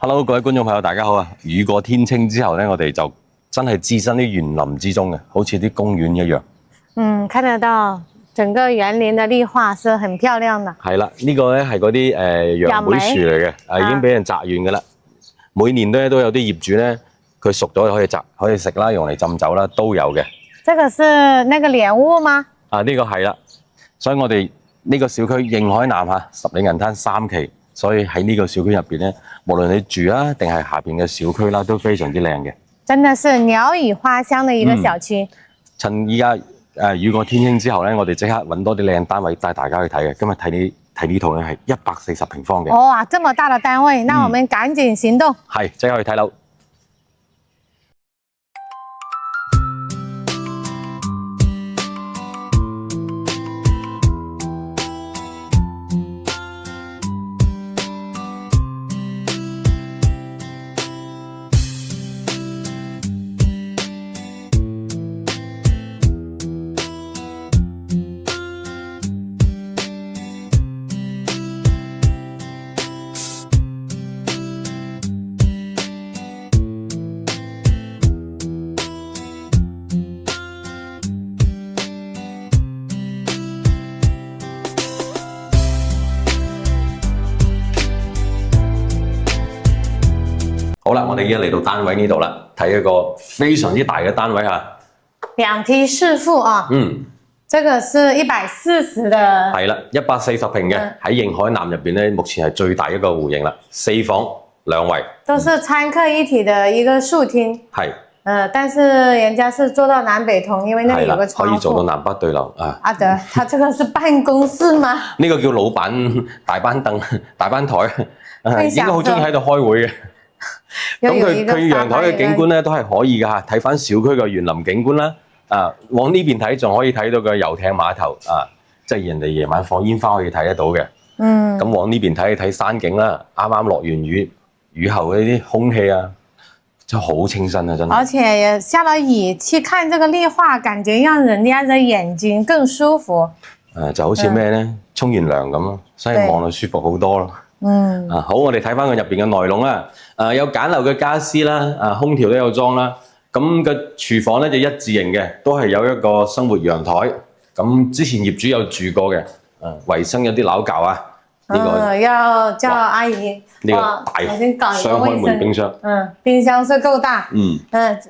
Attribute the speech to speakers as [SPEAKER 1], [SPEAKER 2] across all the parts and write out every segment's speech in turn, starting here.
[SPEAKER 1] Hello， 各位觀眾朋友，大家好啊！雨過天青之後咧，我哋就真係置身於園林之中嘅，好似啲公園一樣。
[SPEAKER 2] 看得到整個園林的綠化是很漂亮的。
[SPEAKER 1] 係啦，呢個咧係嗰啲楊梅樹嚟嘅，已經俾人摘完㗎啦。每年都有啲業主咧，佢熟咗可以摘，可以食啦，用嚟浸酒啦，都有嘅。
[SPEAKER 2] 這個是那個蓮霧嗎？
[SPEAKER 1] 啊，呢個係啦，所以我哋呢個小區映海南十里銀灘3期。所以喺呢個小區入邊咧，無論你住啊定係下邊嘅小區啦，都非常之靚嘅。
[SPEAKER 2] 真的是鳥語花香嘅一個小區。
[SPEAKER 1] 趁依家雨過天青之後咧，我哋即刻揾多啲靚單位帶大家去睇嘅。今日睇呢套咧係140平方嘅。
[SPEAKER 2] 哇，這麼大嘅單位，那我們趕緊行動。
[SPEAKER 1] 係，即刻去睇樓。好啦，我哋已經嚟到單位呢度啦，睇一個非常之大嘅單位啊
[SPEAKER 2] ，2梯4戶啊。這個是140的。係
[SPEAKER 1] 啦，140平嘅，喺映海南入邊咧，目前係最大一個戶型啦，4房2衛。都是
[SPEAKER 2] 餐客一體的一個樹廳。
[SPEAKER 1] 係。
[SPEAKER 2] 但是人家是做到南北通，因為那裡有個窗戶。
[SPEAKER 1] 可以做到南北對流啊。
[SPEAKER 2] 阿德，他這個是辦公室嗎？
[SPEAKER 1] 呢個叫老闆大班凳、大班台，應該好中意喺度開會嘅。咁佢陽台嘅景觀咧都係可以㗎嚇，睇翻小區嘅園林景觀啦。往呢邊睇仲可以睇到個遊艇碼頭啊，即係人哋夜晚放煙花可以睇得到嘅。咁往呢邊睇山景啦，啱啱落完雨，雨後嗰啲空氣啊，真係好清新啊，真係。
[SPEAKER 2] 而且下了雨，去看這個綠化，感覺讓人家的眼睛更舒服。
[SPEAKER 1] 就好似咩咧，沖完涼咁咯，所以望落舒服好多咯。好，我哋睇翻佢入邊嘅內籠啦。有簡陋嘅家私啦，空調都有裝啦。咁個廚房咧就一字型嘅，都係有一個生活陽台。咁之前業主有住過嘅，衛生有啲扭教啊。呢個
[SPEAKER 2] 要叫阿姨。
[SPEAKER 1] 呢個大雙開門冰箱。
[SPEAKER 2] 冰箱是夠大。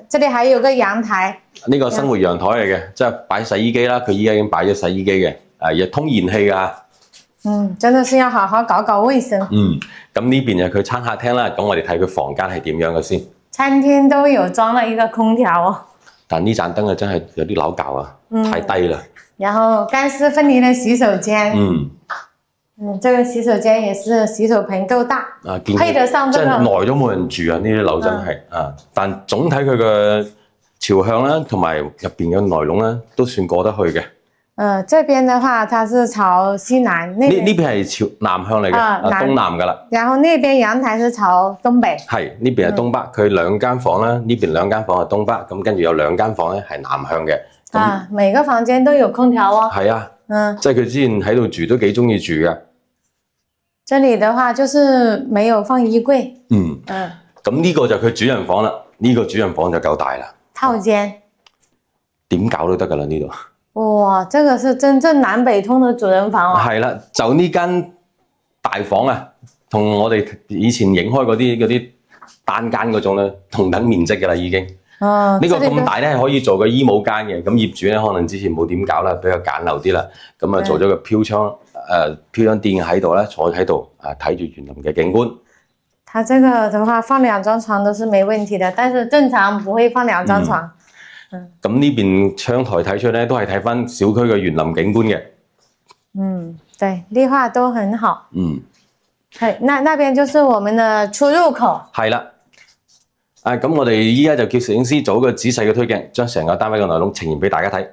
[SPEAKER 2] 這裡還有個陽台。
[SPEAKER 1] 呢個生活陽台嚟嘅，即係擺洗衣機啦。佢依家已經擺咗洗衣機嘅，亦通燃氣㗎。
[SPEAKER 2] 真的是要好好搞搞衛生。
[SPEAKER 1] 咁呢邊就佢餐客廳啦。咁我哋睇佢房間係點樣嘅先。餐
[SPEAKER 2] 廳都有裝了一個空調哦。
[SPEAKER 1] 但呢盞燈啊，真係有啲扭教啊，太低啦。
[SPEAKER 2] 然後乾濕分離的洗手間。這個洗手間也是洗手盆夠大。配得上這個。即係
[SPEAKER 1] 耐都冇人住啊！呢啲樓真係但總體佢嘅朝向啦，同埋入邊嘅內籠咧，都算過得去嘅。
[SPEAKER 2] 這邊的話，它是朝西南。呢
[SPEAKER 1] 邊係朝南向嚟嘅，東南噶啦。
[SPEAKER 2] 然後那邊陽台是朝東北。係
[SPEAKER 1] 呢邊係東北，佢2間房啦，呢邊2間房係東北，咁跟住有2間房咧係南向嘅。
[SPEAKER 2] 每個房間都有空調哦。
[SPEAKER 1] 係啊，即係佢之前喺度住都幾中意住嘅。
[SPEAKER 2] 這裡的話就是沒有放衣櫃。
[SPEAKER 1] 咁呢個就佢主人房啦，呢個主人房就夠大啦。
[SPEAKER 2] 套間。
[SPEAKER 1] 點搞都得噶啦呢度。
[SPEAKER 2] 哇，這個是真正南北通的主人房啊！
[SPEAKER 1] 係啦，就呢間大房啊，同我哋以前影開嗰啲單間嗰種咧，同等面積嘅啦已經。呢個咁大咧係可以做個衣帽間嘅，咁業主咧可能之前冇點搞啦，比較簡陋啲啦，咁啊做咗個飄窗墊喺度咧，坐喺度睇住園林嘅景觀。
[SPEAKER 2] 它這個的話放2張床都是沒問題的，但是正常不會放2張床。
[SPEAKER 1] 咁呢邊窗台睇出咧，都係睇翻小區嘅園林景觀嘅。
[SPEAKER 2] 對，綠化都很好。係，那邊就是我們的出入口。係啦。
[SPEAKER 1] 咁我哋依家就叫攝影師做一個仔細嘅推鏡，將成個單位嘅內容呈現俾大家睇。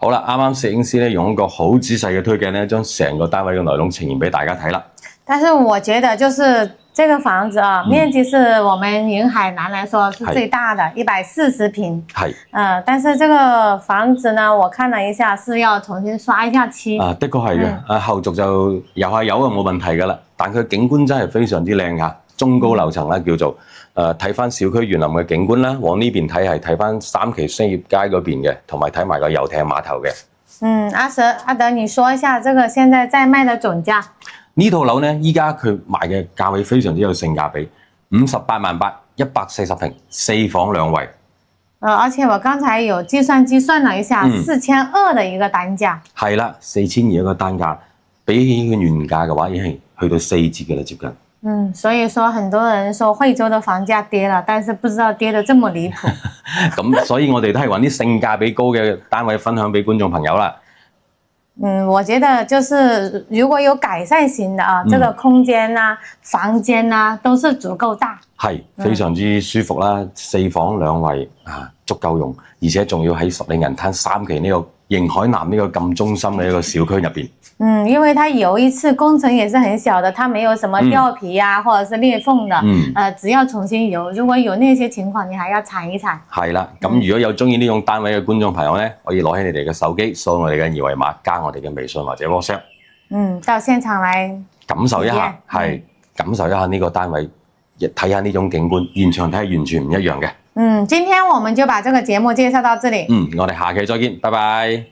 [SPEAKER 1] 好啦，啱啱攝影師咧用一個好仔細嘅推鏡咧，將成個單位嘅內容呈現俾大家睇啦。
[SPEAKER 2] 但是我覺得就是這個房子啊，面積是我們雲海南來說是最大的，140平。係。但是這個房子呢，我看了一下，是要重新刷一下漆。啊，的確係嘅。後續就油下油就冇問題噶啦。但佢景觀真係非常之靚㗎，中高樓層啦叫做。睇翻小區園林嘅景觀啦，往呢邊睇係睇翻三期商業街嗰邊嘅，同埋睇埋個遊艇碼頭嘅。阿德，你說一下這個現在在賣的總價？呢套樓呢，依家佢賣嘅價位非常之有性價比，58萬8 140平，4房2衛。而且我剛才有計算機算了一下，4200的一個單價。係啦，4200一個單價，比起佢原價嘅話，已經係去到4折嘅啦，接近。所以說很多人說惠州的房價跌了，但是不知道跌得這麼離譜。咁所以我哋都係揾啲性價比高嘅單位分享俾觀眾朋友啦。我覺得就是如果有改善型的啊，這個空間啊、房間啊都是足夠大，係非常之舒服啦，4房2衛啊，足夠用，而且仲要喺十里銀灘3期呢個迎海南呢個咁中心嘅一個小區入邊。因為它有一次工程也是很小的，它沒有什麼掉皮啊，或者是裂縫的，只要重新油，如果有那些情況，你還要鏟一鏟。係啦，咁如果有中意呢種單位嘅觀眾朋友呢，可以攞起你哋嘅手機，掃我哋嘅二維碼，加我哋嘅微信或者 WhatsApp。到現場來感受一下，係感受一下呢個單位，睇下呢種景觀，現場睇係完全唔一樣嘅。今天我們就把這個節目介紹到這裡。我哋下期再見，拜拜。